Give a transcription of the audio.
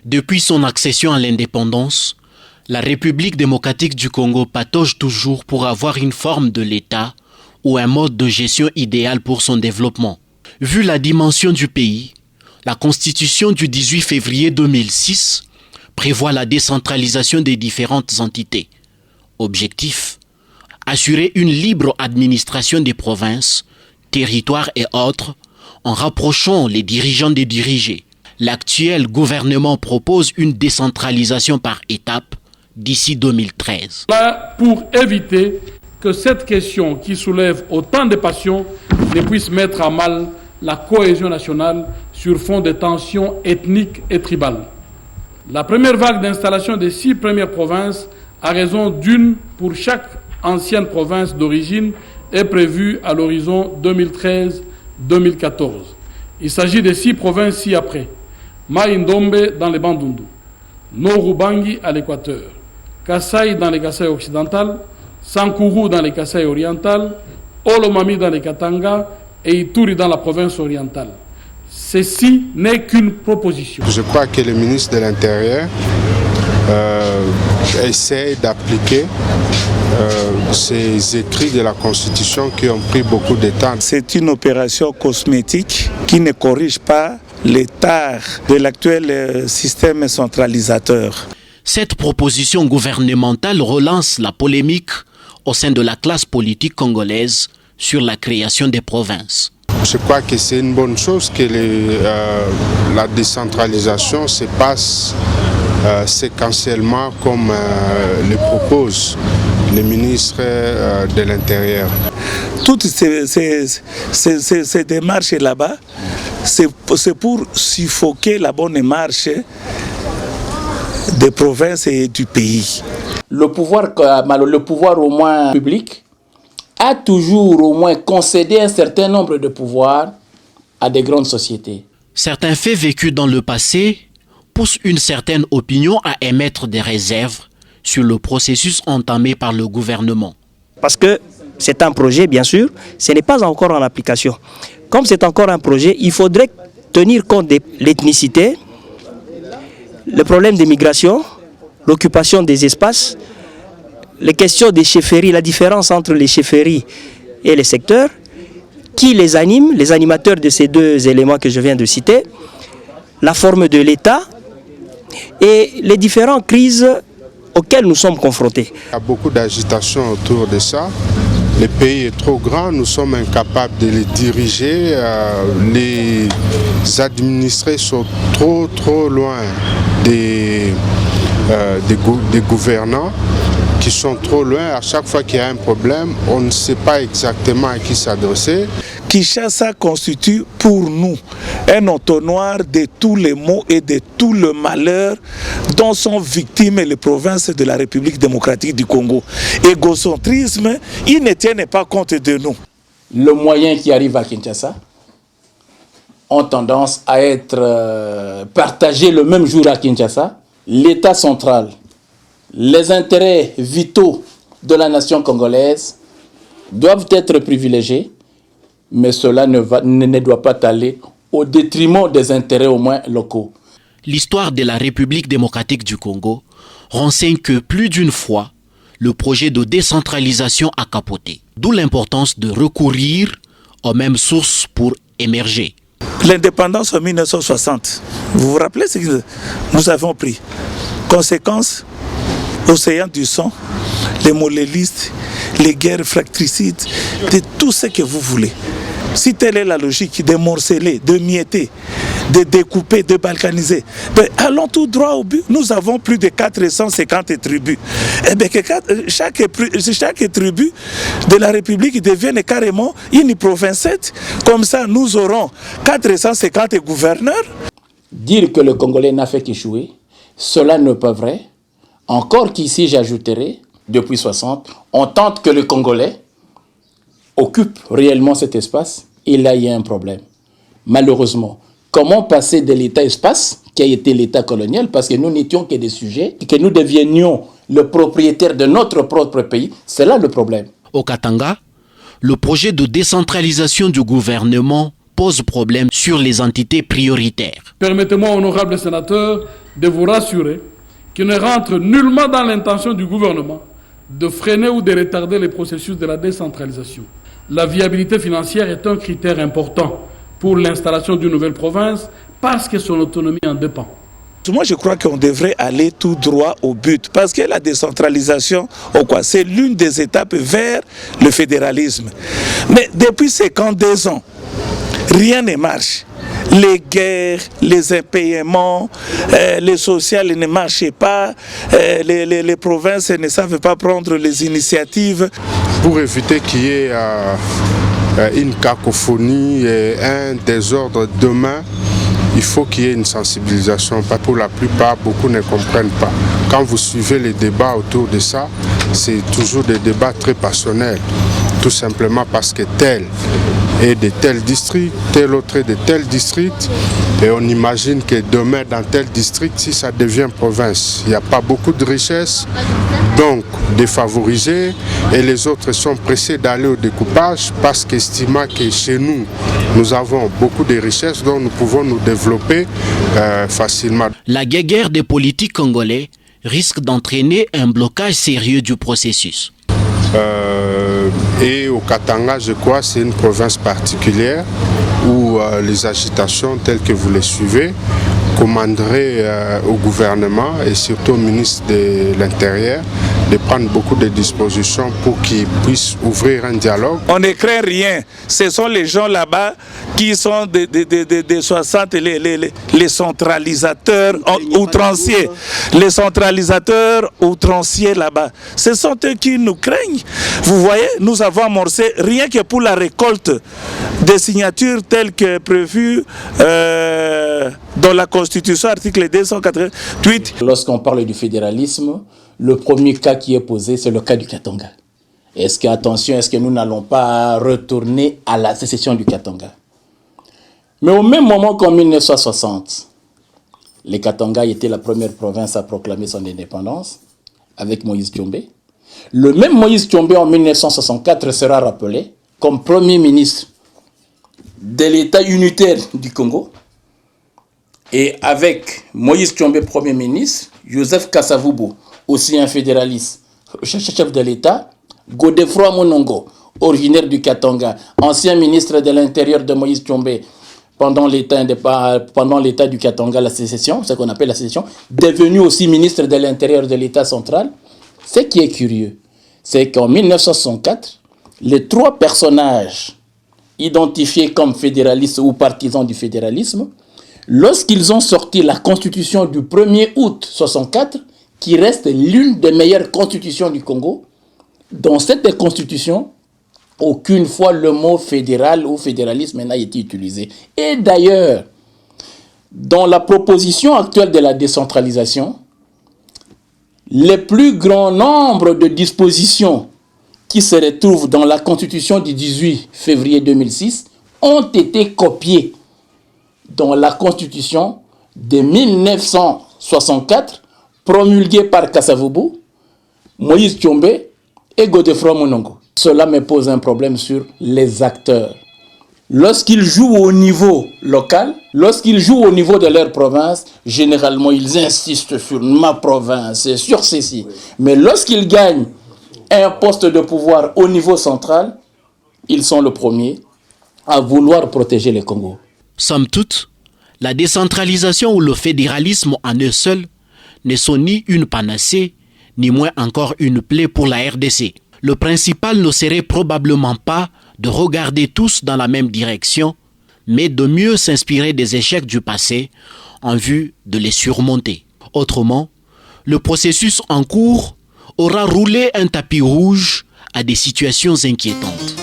Depuis son accession à l'indépendance, la République démocratique du Congo patauge toujours pour avoir une forme de l'État ou un mode de gestion idéal pour son développement. Vu la dimension du pays, la Constitution du 18 février 2006 prévoit la décentralisation des différentes entités. Objectif: assurer une libre administration des provinces, territoires et autres, en rapprochant les dirigeants des dirigés. L'actuel gouvernement propose une décentralisation par étapes d'ici 2013. Là, pour éviter que cette question qui soulève autant de passions ne puisse mettre à mal la cohésion nationale sur fond de tensions ethniques et tribales. La première vague d'installation des 6 premières provinces, à raison d'une pour chaque ancienne province d'origine, est prévue à l'horizon 2013-2014. Il s'agit des 6 provinces ci-après: Mai-Ndombe dans les Bandundu, Nord-Ubangi à l'équateur, Kasai dans les Kasai occidental, Sankuru dans les Kasai oriental, Olomami dans les Katanga et Ituri dans la province orientale. Ceci n'est qu'une proposition. Je crois que le ministre de l'Intérieur essaie d'appliquer ces écrits de la Constitution qui ont pris beaucoup de temps. C'est une opération cosmétique qui ne corrige pas l'état de l'actuel système centralisateur. Cette proposition gouvernementale relance la polémique au sein de la classe politique congolaise sur la création des provinces. Je crois que c'est une bonne chose que la décentralisation se passe séquentiellement comme le propose le ministre de l'Intérieur. Toutes ces démarches là-bas, c'est pour suffoquer la bonne marche des provinces et du pays. Le pouvoir au moins public a toujours au moins concédé un certain nombre de pouvoirs à des grandes sociétés. Certains faits vécus dans le passé poussent une certaine opinion à émettre des réserves sur le processus entamé par le gouvernement. Parce que c'est un projet, bien sûr, ce n'est pas encore en application. Comme c'est encore un projet, il faudrait tenir compte de l'ethnicité, le problème des migrations, l'occupation des espaces, les questions des chefferies, la différence entre les chefferies et les secteurs, qui les animent, les animateurs de ces deux éléments que je viens de citer, la forme de l'État et les différentes crises auxquelles nous sommes confrontés. Il y a beaucoup d'agitation autour de ça. Le pays est trop grand, nous sommes incapables de les diriger. Les administrés sont trop loin des gouvernants qui sont trop loin. À chaque fois qu'il y a un problème, on ne sait pas exactement à qui s'adresser. Kinshasa constitue pour nous un entonnoir de tous les maux et de tout le malheur dont sont victimes les provinces de la République démocratique du Congo. Égocentrisme, ils ne tiennent pas compte de nous. Les moyens qui arrivent à Kinshasa ont tendance à être partagés le même jour à Kinshasa. L'État central, les intérêts vitaux de la nation congolaise doivent être privilégiés, mais cela ne doit pas aller au détriment des intérêts au moins locaux. L'histoire de la République démocratique du Congo renseigne que plus d'une fois, le projet de décentralisation a capoté. D'où l'importance de recourir aux mêmes sources pour émerger. L'indépendance en 1960, vous vous rappelez ce que nous avons pris? Conséquence, océan du sang, les molélistes, les guerres fratricides, de tout ce que vous voulez. Si telle est la logique de morceler, de mietter, de découper, de balkaniser, ben allons tout droit au but. Nous avons plus de 450 tribus. Et bien que chaque tribu de la République devienne carrément une provincette. Comme ça, nous aurons 450 gouverneurs. Dire que le Congolais n'a fait qu'échouer, cela n'est pas vrai. Encore qu'ici, j'ajouterai, depuis 60, on tente que le Congolais occupe réellement cet espace, et là, il y a un problème. Malheureusement, comment passer de l'État-espace, qui a été l'État colonial, parce que nous n'étions que des sujets, et que nous devenions le propriétaire de notre propre pays, c'est là le problème. Au Katanga, le projet de décentralisation du gouvernement pose problème sur les entités prioritaires. Permettez-moi, honorables sénateurs, de vous rassurer qu'il ne rentre nullement dans l'intention du gouvernement de freiner ou de retarder les processus de la décentralisation. La viabilité financière est un critère important pour l'installation d'une nouvelle province parce que son autonomie en dépend. Moi, je crois qu'on devrait aller tout droit au but parce que la décentralisation, c'est l'une des étapes vers le fédéralisme. Mais depuis 52 ans, rien ne marche. Les guerres, les impayements, les sociales ne marchaient pas, les provinces ne savent pas prendre les initiatives. Pour éviter qu'il y ait une cacophonie et un désordre demain, il faut qu'il y ait une sensibilisation. Pour la plupart, beaucoup ne comprennent pas. Quand vous suivez les débats autour de ça, c'est toujours des débats très passionnels. Tout simplement parce que tel est de tel district, tel autre est de tel district. Et on imagine que demain, dans tel district, si ça devient province, il n'y a pas beaucoup de richesses, donc défavorisés, et les autres sont pressés d'aller au découpage parce qu'estimant que chez nous, nous avons beaucoup de richesses dont nous pouvons nous développer facilement. La guerre des politiques congolais risque d'entraîner un blocage sérieux du processus. Et au Katanga, je crois, c'est une province particulière où les agitations telles que vous les suivez commanderaient au gouvernement et surtout au ministre de l'Intérieur de prendre beaucoup de dispositions pour qu'ils puissent ouvrir un dialogue. On ne craint rien. Ce sont les gens là-bas qui sont des 60, les centralisateurs outranciers. Les centralisateurs outranciers là-bas. Ce sont eux qui nous craignent. Vous voyez, nous avons amorcé rien que pour la récolte des signatures telles que prévues dans la Constitution, article 288. Lorsqu'on parle du fédéralisme, le premier cas qui est posé, c'est le cas du Katanga. Est-ce que nous n'allons pas retourner à la sécession du Katanga? Mais au même moment qu'en 1960, le Katanga était la première province à proclamer son indépendance avec Moïse Tshombe. Le même Moïse Tshombe en 1964 sera rappelé comme premier ministre de l'État unitaire du Congo. Et avec Moïse Tshombe, premier ministre, Joseph Kasavubu, aussi un fédéraliste, chef de l'État, Godefroid Monongo, originaire du Katanga, ancien ministre de l'Intérieur de Moïse Tshombe pendant l'état du Katanga, la sécession, ce qu'on appelle la sécession, devenu aussi ministre de l'Intérieur de l'État central. Ce qui est curieux, c'est qu'en 1964, les trois personnages identifiés comme fédéralistes ou partisans du fédéralisme, lorsqu'ils ont sorti la constitution du 1er août 1964, qui reste l'une des meilleures constitutions du Congo, dans cette constitution, aucune fois le mot fédéral ou fédéralisme n'a été utilisé. Et d'ailleurs, dans la proposition actuelle de la décentralisation, le plus grand nombre de dispositions qui se retrouvent dans la constitution du 18 février 2006 ont été copiées dans la constitution de 1964 promulguée par Kasavubu, Moïse Tshombe et Godefroid Monongo. Cela me pose un problème sur les acteurs. Lorsqu'ils jouent au niveau local, lorsqu'ils jouent au niveau de leur province, généralement ils insistent sur ma province et sur ceci. Mais lorsqu'ils gagnent un poste de pouvoir au niveau central, ils sont les premiers à vouloir protéger le Congo. Somme toute, la décentralisation ou le fédéralisme en eux seuls ne sont ni une panacée, ni moins encore une plaie pour la RDC. Le principal ne serait probablement pas de regarder tous dans la même direction, mais de mieux s'inspirer des échecs du passé en vue de les surmonter. Autrement, le processus en cours aura roulé un tapis rouge à des situations inquiétantes.